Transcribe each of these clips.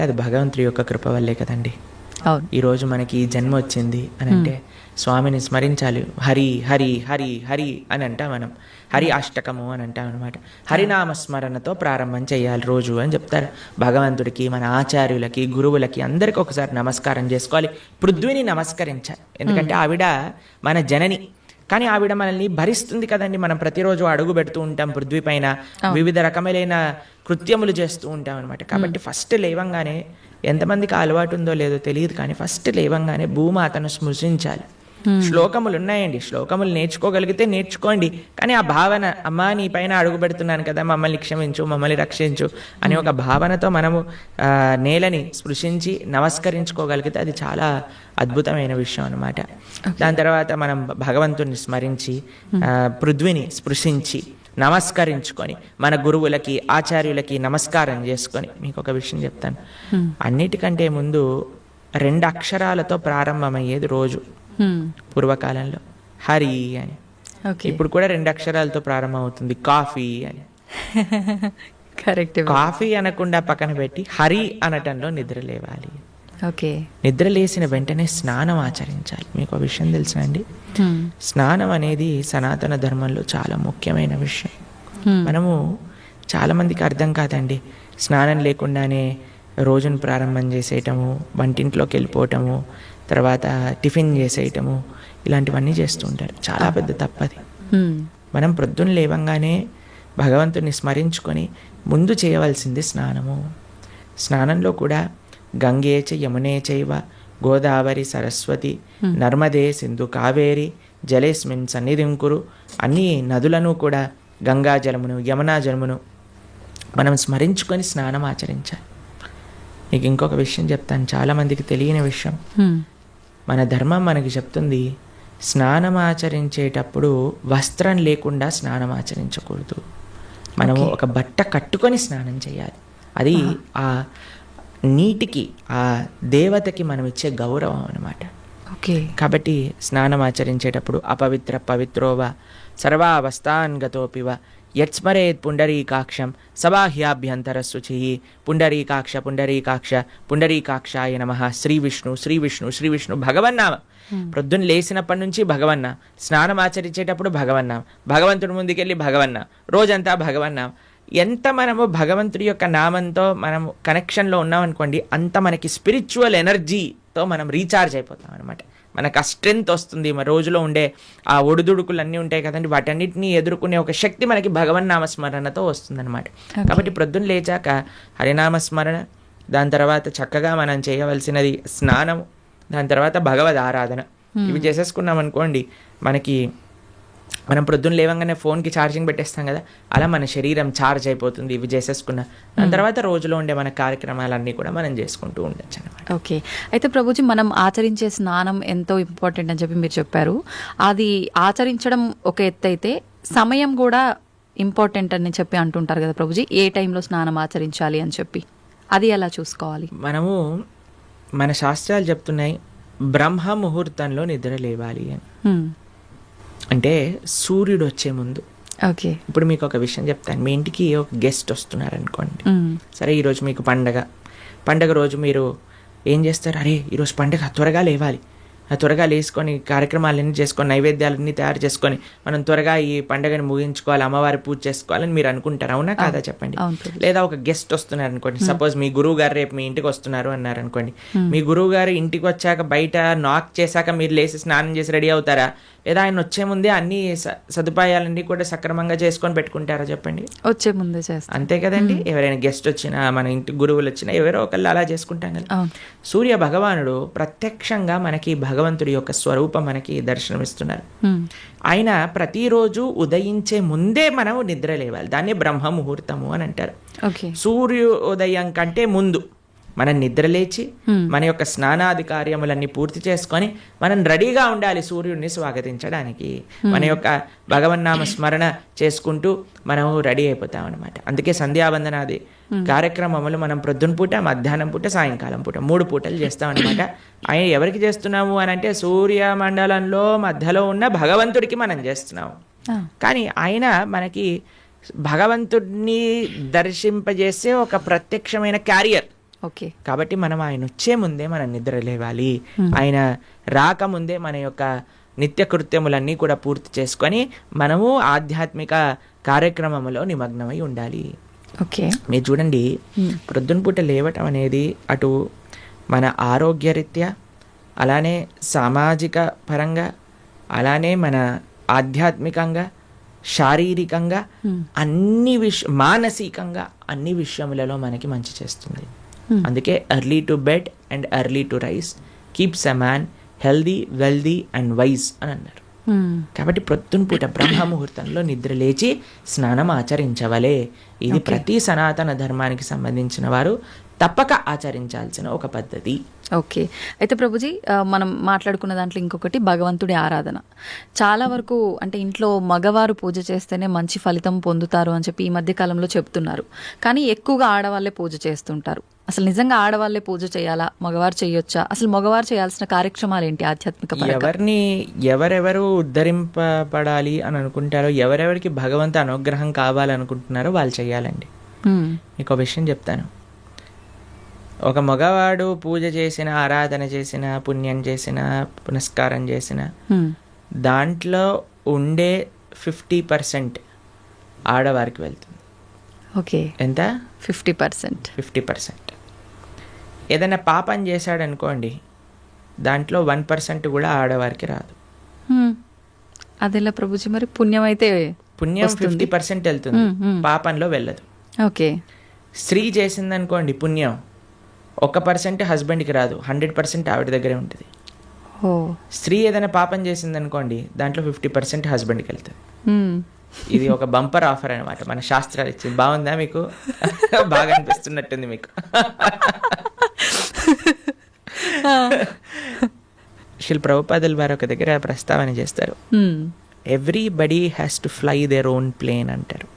అది భగవంతుడి యొక్క కృప వల్లే కదండి. అవును. ఈరోజు మనకి ఈ జన్మ వచ్చింది అని అంటే స్వామిని స్మరించాలి. హరి హరి హరి హరి అని అంటాం మనం. హరి అష్టకము అని అంటాం అనమాట. హరినామస్మరణతో ప్రారంభం చేయాలి రోజు అని చెప్తారు. భగవంతుడికి, మన ఆచార్యులకి, గురువులకి అందరికీ ఒకసారి నమస్కారం చేసుకోవాలి. పృథ్వీని నమస్కరించాలి. ఎందుకంటే ఆవిడ మన జనని. కానీ ఆవిడ మనల్ని భరిస్తుంది కదండి. మనం ప్రతిరోజు అడుగు పెడుతూ ఉంటాం పృథ్వీ పైన, వివిధ రకములైన కృత్యములు చేస్తూ ఉంటాం అనమాట. కాబట్టి ఫస్ట్ లేవంగానే, ఎంతమందికి అలవాటు ఉందో లేదో తెలియదు కానీ ఫస్ట్ లేవంగానే భూమాతను స్మృశించాలి. శ్లోకములు ఉన్నాయండి, శ్లోకములు నేర్చుకోగలిగితే నేర్చుకోండి. కానీ ఆ భావన, అమ్మా నీ పైన అడుగు పెడుతున్నాను కదా, మమ్మల్ని క్షమించు, మమ్మల్ని రక్షించు అనే ఒక భావనతో మనము నేలని స్పృశించి నమస్కరించుకోగలిగితే అది చాలా అద్భుతమైన విషయం అనమాట. దాని తర్వాత మనం భగవంతుని స్మరించి పృథ్వీని స్పృశించి నమస్కరించుకొని మన గురువులకి, ఆచార్యులకి నమస్కారం చేసుకొని, మీకు ఒక విషయం చెప్తాను. అన్నిటికంటే ముందు 2 అక్షరాలతో ప్రారంభమయ్యేది రోజు పూర్వకాలంలో, హరి అని. ఇప్పుడు కూడా 2 అక్షరాలతో ప్రారంభం అవుతుంది, కాఫీ అని. కరెక్ట్. కాఫీ అనకుండా పక్కన పెట్టి హరి అనటంలో నిద్ర లేవాలి. ఓకే. నిద్ర లేసిన వెంటనే స్నానం ఆచరించాలి. మీకు ఒక విషయం తెలుసా అండి? స్నానం అనేది సనాతన ధర్మంలో చాలా ముఖ్యమైన విషయం. మనము చాలామందికి అర్థం కాదండి. స్నానం లేకుండానే రోజును ప్రారంభం చేసేయటము, వంటింట్లోకి వెళ్ళిపోవటము, తర్వాత టిఫిన్ చేసేయటము, ఇలాంటివన్నీ చేస్తూ ఉంటారు. చాలా పెద్ద తప్పది. మనం ప్రొద్దున లేవంగానే భగవంతుని స్మరించుకొని ముందు చేయవలసింది స్నానము. స్నానంలో కూడా గంగే చ యమునే చైవ గోదావరి సరస్వతి నర్మదే సింధు కావేరి జలేస్మిన్ సన్నిధిం కురు, అన్ని నదులను కూడా గంగా జలమును, యమునా జలమును మనం స్మరించుకొని స్నానం ఆచరించాలి. మీకు ఇంకొక విషయం చెప్తాను, చాలామందికి తెలియని విషయం. మన ధర్మం మనకి చెప్తుంది, స్నానం ఆచరించేటప్పుడు వస్త్రం లేకుండా స్నానం ఆచరించకూడదు. మనము ఒక బట్ట కట్టుకొని స్నానం చేయాలి. అది ఆ నీటికి, ఆ దేవతకి మనం ఇచ్చే గౌరవం అన్నమాట. ఓకే. కాబట్టి స్నానం ఆచరించేటప్పుడు అపవిత్ర పవిత్రోవ సర్వావస్థాన్ గతోపివ యత్స్మరేత్ పుండరీకాక్షం సబాహ్యాభ్యంతర శుచి పుండరీకాక్ష పుండరీకాక్ష పుండరీకాక్షాయ నమః. శ్రీ విష్ణు శ్రీ విష్ణు శ్రీ విష్ణు భగవన్నామ. ప్రొద్దున లేచినప్పటి నుంచి భగవన్న, స్నానం ఆచరించేటప్పుడు భగవన్న, భగవంతుడి ముందుకెళ్ళి భగవన్న, రోజంతా భగవన్న. ఎంత మనము భగవంతుడి యొక్క నామంతో మనం కనెక్షన్లో ఉన్నామనుకోండి, అంత మనకి స్పిరిచువల్ ఎనర్జీతో మనం రీఛార్జ్ అయిపోతాం అనమాట. మనకు ఆ స్ట్రెంగ్త్ వస్తుంది. మన రోజులో ఉండే ఆ ఒడిదుడుకులు అన్నీ ఉంటాయి కదండి, వాటన్నిటిని ఎదుర్కొనే ఒక శక్తి మనకి భగవన్నామస్మరణతో వస్తుందన్నమాట. కాబట్టి ప్రొద్దున లేచాక హరినామస్మరణ, దాని తర్వాత చక్కగా మనం చేయవలసినది స్నానము, దాని తర్వాత భగవద్ ఆరాధన. ఇవి చేసేసుకున్నాం అనుకోండి, మనం ప్రొద్దున లేవంగానే ఫోన్కి ఛార్జింగ్ పెట్టేస్తాం కదా, అలా మన శరీరం ఛార్జ్ అయిపోతుంది ఇవి చేసేసుకున్నా. దాని తర్వాత రోజులో ఉండే మన కార్యక్రమాలన్నీ కూడా మనం చేసుకుంటూ ఉండొచ్చు అనమాట. ఓకే. అయితే ప్రభుజీ, మనం ఆచరించే స్నానం ఎంతో ఇంపార్టెంట్ అని చెప్పి మీరు చెప్పారు. అది ఆచరించడం ఒక ఎత్తు అయితే సమయం కూడా ఇంపార్టెంట్ అని చెప్పి అంటుంటారు కదా ప్రభుజీ, ఏ టైంలో స్నానం ఆచరించాలి అని చెప్పి, అది ఎలా చూసుకోవాలి? మనము, మన శాస్త్రాలు చెప్తున్నాయి బ్రహ్మ ముహూర్తంలో నిద్ర లేవాలి అని. అంటే సూర్యుడు వచ్చే ముందు. ఓకే. ఇప్పుడు మీకు ఒక విషయం చెప్తాను. మీ ఇంటికి ఒక గెస్ట్ వస్తున్నారు అనుకోండి. సరే, ఈరోజు మీకు పండగ రోజు మీరు ఏం చేస్తారు? అరే ఈరోజు పండగ, త్వరగా లేవాలి, త్వరగా లేసుకొని కార్యక్రమాలన్నీ చేసుకొని నైవేద్యాలన్నీ తయారు చేసుకొని మనం త్వరగా ఈ పండుగని ముగించుకోవాలి, అమ్మవారి పూజ చేసుకోవాలని మీరు అనుకుంటారు. అవునా కాదా చెప్పండి? లేదా ఒక గెస్ట్ వస్తున్నారు అనుకోండి. సపోజ్ మీ గురువు గారు రేపు మీ ఇంటికి వస్తున్నారు అన్నారు అనుకోండి. మీ గురువు గారు ఇంటికి వచ్చాక బయట నాక్ చేశాక మీరు లేచి స్నానం చేసి రెడీ అవుతారా? లేదా ఆయన వచ్చే ముందే అన్ని సదుపాయాలన్నీ కూడా సక్రమంగా చేసుకొని పెట్టుకుంటారా చెప్పండి? వచ్చే ముందే చేస్తాం, అంతే కదండి. ఎవరైనా గెస్ట్ వచ్చినా, మన ఇంటి గురువులు వచ్చినా, ఎవరో ఒకళ్ళు అలా చేసుకుంటాం కదా. సూర్య భగవానుడు ప్రత్యక్షంగా మనకి భగవంతుడి యొక్క స్వరూపం మనకి దర్శనమిస్తున్నారు. ఆయన ప్రతిరోజు ఉదయించే ముందే మనం నిద్ర లేవాలి. దాన్ని బ్రహ్మ ముహూర్తము అని అంటారు. సూర్యోదయం కంటే ముందు మనం నిద్రలేచి మన యొక్క స్నానాది కార్యములన్నీ పూర్తి చేసుకొని మనం రెడీగా ఉండాలి సూర్యుడిని స్వాగతించడానికి. మన యొక్క భగవన్నామ స్మరణ చేసుకుంటూ మనం రెడీ అయిపోతాం అనమాట. అందుకే సంధ్యావందనాది కార్యక్రమములు మనం ప్రొద్దున పూట, మధ్యాహ్నం పూట, సాయంకాలం పూట 3 పూటలు చేస్తాం అనమాట. ఆయన ఎవరికి చేస్తున్నాము అని అంటే సూర్యమండలంలో మధ్యలో ఉన్న భగవంతుడికి మనం చేస్తున్నాము. కానీ ఆయన మనకి భగవంతుడిని దర్శింపజేసే ఒక ప్రత్యక్షమైన క్యారియర్, ఓకే. కాబట్టి మనం ఆయన వచ్చే ముందే మనం నిద్ర లేవాలి, ఆయన రాకముందే మన యొక్క నిత్య కృత్యములన్నీ కూడా పూర్తి చేసుకొని మనము ఆధ్యాత్మిక కార్యక్రమంలో నిమగ్నమై ఉండాలి. ఓకే. మీరు చూడండి, ప్రొద్దున పూట లేవటం అనేది అటు మన ఆరోగ్యరీత్యా, అలానే సామాజిక పరంగా, అలానే మన ఆధ్యాత్మికంగా, శారీరకంగా, అన్ని మానసికంగా అన్ని విషయములలో మనకి మంచి చేస్తుంది. అందుకే early to bed and early to rice keeps a man healthy, wealthy and wise అని అన్నారు. కాబట్టి ప్రొద్దున పూట బ్రహ్మముహూర్తంలో నిద్ర లేచి స్నానం ఆచరించవలే. ఇది ప్రతి సనాతన ధర్మానికి సంబంధించిన వారు తప్పక ఆచరించాల్సిన ఒక పద్ధతి. ఓకే. అయితే ప్రభుజీ, మనం మాట్లాడుకున్న దాంట్లో ఇంకొకటి భగవంతుడి ఆరాధన. చాలా వరకు అంటే ఇంట్లో మగవారు పూజ చేస్తేనే మంచి ఫలితం పొందుతారు అని చెప్పి ఈ మధ్య కాలంలో చెప్తున్నారు. కానీ ఎక్కువగా ఆడవాళ్ళే పూజ చేస్తుంటారు. అసలు నిజంగా ఆడవాళ్ళే పూజ చేయాలా, మగవారు చేయొచ్చా? అసలు మగవారు చేయాల్సిన కార్యక్రమాలు ఏంటి ఆధ్యాత్మిక పరంగా? ఎవరిని ఎవరెవరు ఉద్ధరింపబడాలి అని అనుకుంటారో, ఎవరెవరికి భగవంతు అనుగ్రహం కావాలనుకుంటున్నారో వాళ్ళు చేయాలండి. మీకు విషయం చెప్తాను. ఒక మగవాడు పూజ చేసిన, ఆరాధన చేసిన, పుణ్యం చేసిన, పునస్కారం చేసిన, దాంట్లో ఉండే 50% ఆడవారికి వెళ్తుంది. ఓకే. ఎంత? 50%. 50%. ఏదైనా పాపం చేశాడు అనుకోండి, దాంట్లో 1% కూడా ఆడవారికి రాదు. అదెలా ప్రభుజీ? మరి పుణ్యం అయితే పుణ్యం 50% వెళ్తుంది, పాపంలో వెళ్ళదు. ఓకే. స్త్రీ చేసిందనుకోండి పుణ్యం, 1% హస్బెండ్కి రాదు, 100% ఆవిడ దగ్గరే ఉంటుంది. స్త్రీ ఏదైనా పాపం చేసిందనుకోండి, దాంట్లో 50% హస్బెండ్కి వెళ్తుంది. ఇది ఒక బంపర్ ఆఫర్ అనమాట, మన శాస్త్రాలు ఇచ్చింది. బాగుందా మీకు? బాగా అనిపిస్తున్నట్టుంది మీకు. శిల్ ప్రభుపాదుల వారు ఒక దగ్గర ప్రస్తావన చేస్తారు, everybody has to fly their own plane అంటారు.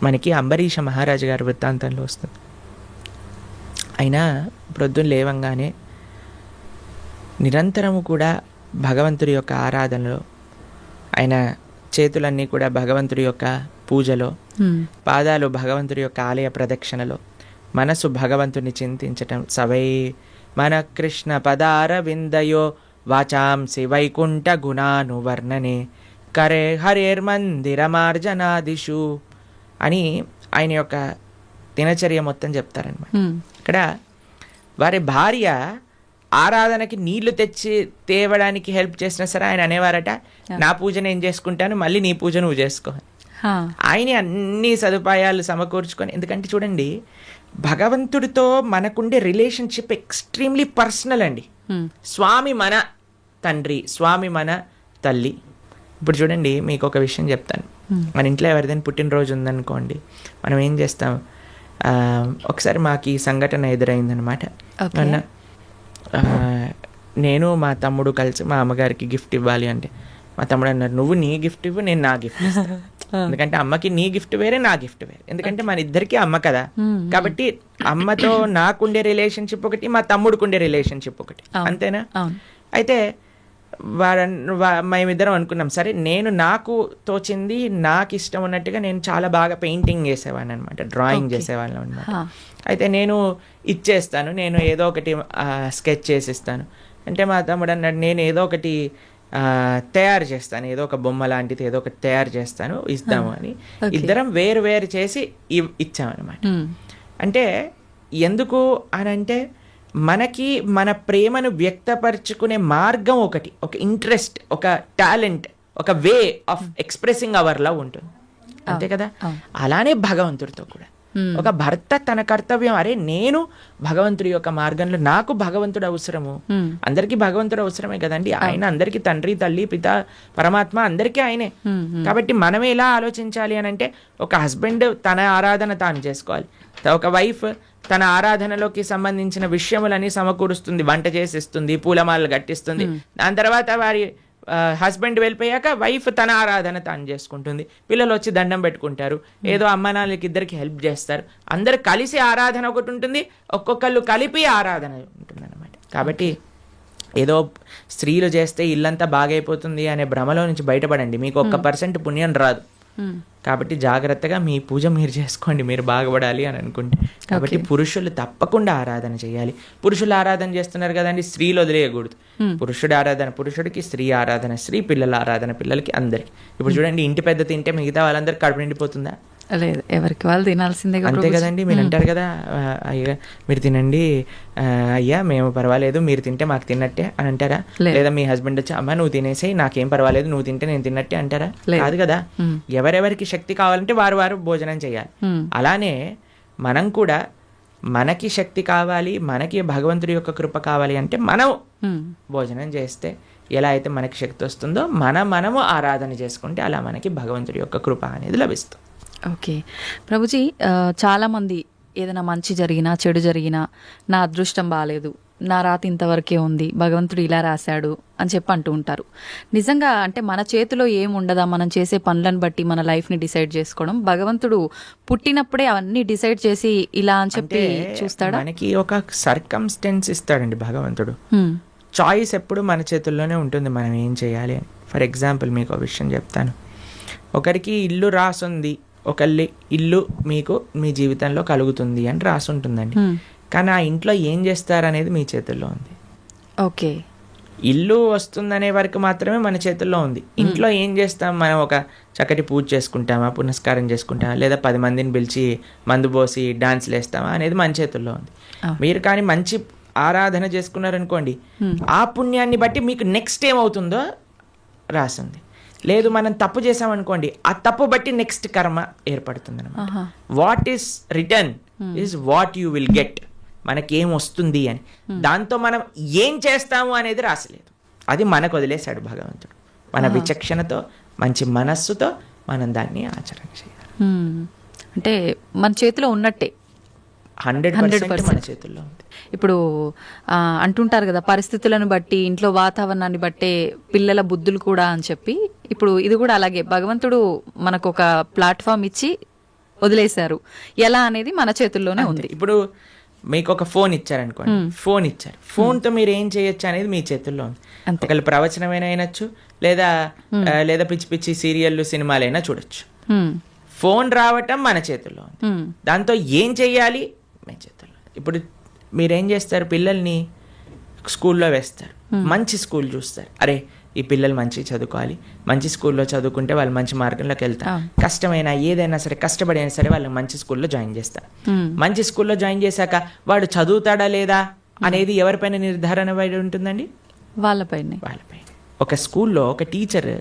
మనకి అంబరీష మహారాజు గారి వృత్తాంతంలో వస్తుంది. అయినా ప్రొద్దున లేవంగానే నిరంతరము కూడా భగవంతుడి యొక్క ఆరాధనలో, ఆయన చేతులన్నీ కూడా భగవంతుడి యొక్క పూజలో, పాదాలు భగవంతుడి యొక్క ఆలయ ప్రదక్షిణలో, మనసు భగవంతుని చింతించటం. సవై మన కృష్ణ పదార విందయో వాచాంసి వైకుంఠ గుణాను వర్ణనే కరే హరేర్మందిరమార్జనాదిషు అని ఆయన యొక్క దినచర్య మొత్తం చెప్తారనమాట. ఇక్కడ వారి భార్య ఆరాధనకి నీళ్లు తెచ్చి తేవడానికి హెల్ప్ చేసినా సరే ఆయన అనేవారట, నా పూజ నేను చేసుకుంటాను, మళ్ళీ నీ పూజ నువ్వు చేసుకో. ఆయన అన్ని సదుపాయాలు సమకూర్చుకొని, ఎందుకంటే చూడండి, భగవంతుడితో మనకుండే రిలేషన్షిప్ ఎక్స్ట్రీమ్లీ పర్సనల్ అండి. స్వామి మన తండ్రి, స్వామి మన తల్లి. ఇప్పుడు చూడండి, మీకు ఒక విషయం చెప్తాను. మన ఇంట్లో ఎవరిదైనా పుట్టినరోజు ఉందనుకోండి, మనం ఏం చేస్తాం? ఒకసారి మాకు ఈ సంఘటన ఎదురైందనమాట. నేను మా తమ్ముడు కలిసి మా అమ్మగారికి గిఫ్ట్ ఇవ్వాలి అంటే, మా తమ్ముడు అన్నారు, నువ్వు నీ గిఫ్ట్ ఇవ్వు, నేను నా గిఫ్ట్ ఇస్తాను. ఎందుకంటే అమ్మకి నీ గిఫ్ట్ వేరే, నా గిఫ్ట్ వేరే. ఎందుకంటే మన ఇద్దరికి అమ్మ కదా. కాబట్టి అమ్మతో నాకుండే రిలేషన్షిప్ ఒకటి, మా తమ్ముడుకుండే రిలేషన్షిప్ ఒకటి, అంతేనా? అయితే మేమిద్దరం అనుకున్నాం, సరే నేను నాకు తోచింది, నాకు ఇష్టం ఉన్నట్టుగా నేను చాలా బాగా పెయింటింగ్ చేసేవాడిని అనమాట, డ్రాయింగ్ చేసేవాళ్ళం అనమాట. అయితే నేను ఇచ్చేస్తాను, నేను ఏదో ఒకటి స్కెచ్ చేసిస్తాను అంటే, మా తమ్ముడు అన్నాడు, నేను ఏదో ఒకటి తయారు చేస్తాను, ఏదో ఒక బొమ్మ లాంటిది ఏదో ఒకటి తయారు చేస్తాను, ఇస్తాము అని ఇద్దరం వేరు వేరు చేసి ఇచ్చామన్నమాట. అంటే ఎందుకు అని అంటే, మనకి మన ప్రేమను వ్యక్తపరచుకునే మార్గం ఒకటి, ఒక ఇంట్రెస్ట్, ఒక టాలెంట్, ఒక way of expressing hour love ఉంటుంది, అంతే కదా. అలానే భగవంతుడితో కూడా ఒక భర్త తన కర్తవ్యం, అరే నేను భగవంతుడి యొక్క మార్గంలో, నాకు భగవంతుడు అవసరము, అందరికీ భగవంతుడు అవసరమే కదండి. ఆయన అందరికీ తండ్రి, తల్లి, పిత, పరమాత్మ అందరికీ ఆయనే. కాబట్టి మనం ఎలా ఆలోచించాలి అని అంటే, ఒక హస్బెండ్ తన ఆరాధన తాను చేసుకోవాలి, ఒక వైఫ్ తన ఆరాధనలోకి సంబంధించిన విషయములని సమకూరుస్తుంది, వంట చేసిస్తుంది, పూలమాలలు కట్టిస్తుంది. దాని తర్వాత వారి హస్బెండ్ వెళ్ళిపోయాక వైఫ్ తన ఆరాధన తాను చేసుకుంటుంది, పిల్లలు వచ్చి దండం పెట్టుకుంటారు, ఏదో అమ్మ నాన్నలకి ఇద్దరికి హెల్ప్ చేస్తారు, అందరు కలిసి ఆరాధన ఒకటి ఉంటుంది, ఒక్కొక్కళ్ళు కలిపి ఆరాధన ఉంటుంది అనమాట. కాబట్టి ఏదో స్త్రీలు చేస్తే ఇల్లంతా బాగైపోతుంది అనే భ్రమలో నుంచి బయటపడండి. మీకు 1% పుణ్యం రాదు, కాబట్టి జాగ్రత్తగా మీ పూజ మీరు చేసుకోండి, మీరు బాగుపడాలి అని అనుకుంటే. కాబట్టి పురుషులు తప్పకుండా ఆరాధన చేయాలి. పురుషులు ఆరాధన చేస్తున్నారు కదండి, స్త్రీలు వదిలేయకూడదు. పురుషుడి ఆరాధన పురుషుడికి, స్త్రీ ఆరాధన స్త్రీ, పిల్లల ఆరాధన పిల్లలకి, అందరికి. ఇప్పుడు చూడండి, ఇంటి పెద్ద తింటే మిగతా వాళ్ళందరికీ కడుపు నిండిపోతుందా? లేదు, ఎవరికి వాళ్ళు తినాల్సిందే. అంతే కదండి. మీరు అంటారు కదా, అయ్యా మీరు తినండి, అయ్యా మేము పర్వాలేదు, మీరు తింటే మాకు తిన్నట్టే అని అంటారా? లేదా మీ హస్బెండ్ వచ్చి అమ్మ నువ్వు తినేసి నాకేం పర్వాలేదు, నువ్వు తింటే నేను తిన్నట్టే అంటారా? కాదు కదా. ఎవరెవరికి శక్తి కావాలంటే వారు వారు భోజనం చేయాలి. అలానే మనం కూడా మనకి శక్తి కావాలి, మనకి భగవంతుడి యొక్క కృప కావాలి అంటే మనం భోజనం చేస్తే ఎలా అయితే మనకి శక్తి వస్తుందో మనము ఆరాధన చేసుకుంటే అలా మనకి భగవంతుడి యొక్క కృప అనేది లభిస్తుంది. ఓకే ప్రభుజీ, చాలామంది ఏదైనా మంచి జరిగినా చెడు జరిగినా నా అదృష్టం బాగాలేదు, నా రాత ఇంతవరకే ఉంది, భగవంతుడు ఇలా రాశాడు అని చెప్పి అంటూ ఉంటారు. నిజంగా అంటే మన చేతిలో ఏముండదా, మనం చేసే పనులను బట్టి మన లైఫ్ని డిసైడ్ చేసుకోవడం? భగవంతుడు పుట్టినప్పుడే అవన్నీ డిసైడ్ చేసి ఇలా అని చెప్పి చూస్తాడా? మనకి ఒక సర్కమ్స్టెన్స్ ఇస్తాడండి భగవంతుడు. చాయిస్ ఎప్పుడు మన చేతుల్లోనే ఉంటుంది, మనం ఏం చేయాలి అని. ఫర్ ఎగ్జాంపుల్ మీకు ఒక విషయం చెప్తాను. ఒకరికి ఇల్లు రాసుంది, ఒకళ్ళి ఇల్లు మీకు మీ జీవితంలో కలుగుతుంది అని రాసి ఉంటుందండి. కానీ ఆ ఇంట్లో ఏం చేస్తారనేది మీ చేతుల్లో ఉంది. ఓకే, ఇల్లు వస్తుందనే వరకు మాత్రమే మన చేతుల్లో ఉంది. ఇంట్లో ఏం చేస్తాం, మనం ఒక చక్కటి పూజ చేసుకుంటామా, పునస్కారం చేసుకుంటామా, లేదా 10 మందిని పిలిచి మందు పోసి డాన్స్లు వేస్తామా అనేది మన చేతుల్లో ఉంది. మీరు కానీ మంచి ఆరాధన చేసుకున్నారనుకోండి, ఆ పుణ్యాన్ని బట్టి మీకు నెక్స్ట్ ఏమవుతుందో రాసింది. లేదు మనం తప్పు చేసామనుకోండి, ఆ తప్పు బట్టి నెక్స్ట్ కర్మ ఏర్పడుతుంది అనమాట. What is return is what you will get. మనకేం వస్తుంది అని, దాంతో మనం ఏం చేస్తాము అనేది రాసలేదు. అది మనకు వదిలేశాడు భగవంతుడు. మన విచక్షణతో, మంచి మనస్సుతో మనం దాన్ని ఆచరణ చేయాలి. అంటే మన చేతిలో ఉన్నట్టే, 100% మన చేతుల్లో ఉంది. ఇప్పుడు అంటుంటారు కదా, పరిస్థితులను బట్టి, ఇంట్లో వాతావరణాన్ని బట్టే పిల్లల బుద్ధులు కూడా అని చెప్పి. ఇప్పుడు ఇది కూడా అలాగే, భగవంతుడు మనకు ఒక ప్లాట్ఫామ్ ఇచ్చి వదిలేశారు, ఎలా అనేది మన చేతుల్లోనే ఉంది. ఇప్పుడు మీకు ఒక ఫోన్ ఇచ్చారనుకోండి, ఫోన్ ఇచ్చారు, ఫోన్తో మీరు ఏం చేయొచ్చు అనేది మీ చేతుల్లో ఉంది. ఒకళ్ళు ప్రవచనమైనా అయినచ్చు, లేదా పిచ్చి పిచ్చి సీరియళ్ళు సినిమాలైనా చూడొచ్చు. ఫోన్ రావటం మన చేతుల్లో ఉంది, దాంతో ఏం చెయ్యాలి మీ చేతుల్లో. ఇప్పుడు మీరేం చేస్తారు, పిల్లల్ని స్కూల్లో వేస్తారు, మంచి స్కూల్ చూస్తారు. అరే ఈ పిల్లలు మంచి చదువుకోవాలి, మంచి స్కూల్లో చదువుకుంటే వాళ్ళు మంచి మార్గంలోకి వెళ్తారు. కష్టమైనా ఏదైనా సరే, కష్టపడైనా సరే వాళ్ళని మంచి స్కూల్లో జాయిన్ చేస్తారు. మంచి స్కూల్లో జాయిన్ చేశాక వాడు చదువుతాడా లేదా అనేది ఎవరిపైన నిర్ధారణ పడి ఉంటుందండి? వాళ్ళపైన. ఒక స్కూల్లో ఒక టీచర్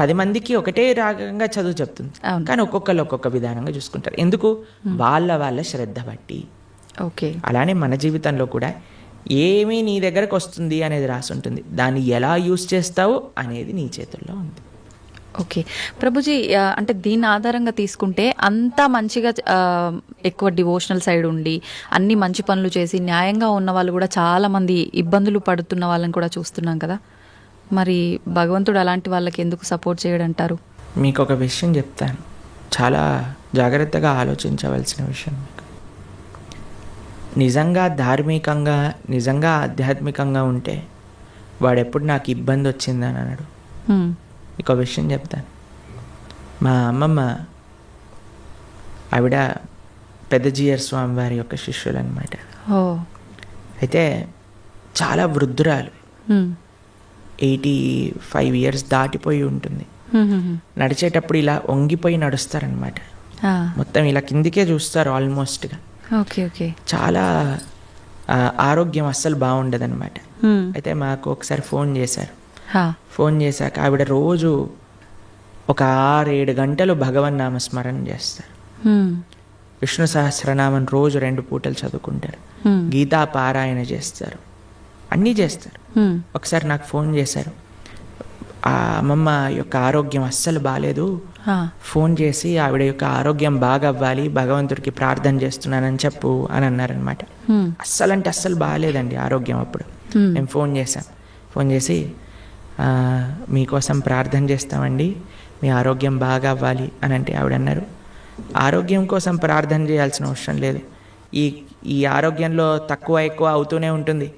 10 మందికి ఒకటే రాగంగా చదువు చెప్తుంది, కానీ ఒక్కొక్కరు ఒక్కొక్క విధానంగా చూసుకుంటారు. ఎందుకు? వాళ్ళ శ్రద్ధ బట్టి. ఓకే, అలానే మన జీవితంలో కూడా ఏమీ నీ దగ్గరకు వస్తుంది అనేది రాసి ఉంటుంది, దాన్ని ఎలా యూజ్ చేస్తావు అనేది నీ చేతుల్లో ఉంది. ఓకే ప్రభుజీ, అంటే దీని ఆధారంగా తీసుకుంటే అంతా మంచిగా ఎక్కువ డివోషనల్ సైడ్ ఉండి అన్ని మంచి పనులు చేసి న్యాయంగా ఉన్న వాళ్ళు కూడా చాలా మంది ఇబ్బందులు పడుతున్న వాళ్ళని కూడా చూస్తున్నాం కదా. మరి భగవంతుడు అలాంటి వాళ్ళకి ఎందుకు సపోర్ట్ చేయడంటారు? మీకు ఒక విషయం చెప్తాను, చాలా జాగ్రత్తగా ఆలోచించవలసిన విషయం. నిజంగా ధార్మికంగా, నిజంగా ఆధ్యాత్మికంగా ఉంటే వాడెప్పుడు నాకు ఇబ్బంది వచ్చిందని అన్నాడు. మీకు ఒక విషయం చెప్తాను. మా అమ్మమ్మ ఆవిడ పెద్ద జీయర్ స్వామి వారి యొక్క శిష్యులు అనమాట. అయితే చాలా వృద్ధురాలు, 85 years దాటిపోయి ఉంటుంది. నడిచేటప్పుడు ఇలా వంగిపోయి నడుస్తారనమాట, మొత్తం ఇలా కిందికే చూస్తారు ఆల్మోస్ట్గా. చాలా ఆరోగ్యం అస్సలు బాగుండదన్నమాట. అయితే మాకు ఒకసారి ఫోన్ చేశారు. ఫోన్ చేశాక ఆవిడ రోజు ఒక 6-7 గంటలు భగవన్ నామ స్మరణ చేస్తారు. విష్ణు సహస్రనామం రోజు 2 పూటలు చదువుకుంటారు, గీతా పారాయణ చేస్తారు, అన్నీ చేస్తారు. ఒకసారి నాకు ఫోన్ చేశారు, ఆ అమ్మమ్మ యొక్క ఆరోగ్యం అస్సలు బాగాలేదు, ఫోన్ చేసి ఆవిడ యొక్క ఆరోగ్యం బాగా అవ్వాలి, భగవంతుడికి ప్రార్థన చేస్తున్నానని చెప్పు అని అన్నారనమాట. అస్సలంటే అస్సలు బాగాలేదండి ఆరోగ్యం. అప్పుడు మేము ఫోన్ చేశాం, ఫోన్ చేసి మీకోసం ప్రార్థన చేస్తామండి, మీ ఆరోగ్యం బాగా అవ్వాలి అని అంటే ఆవిడ అన్నారు, ఆరోగ్యం కోసం ప్రార్థన చేయాల్సిన అవసరం లేదు, ఈ ఆరోగ్యంలో తక్కువ ఎక్కువ అవుతూనే ఉంటుంది,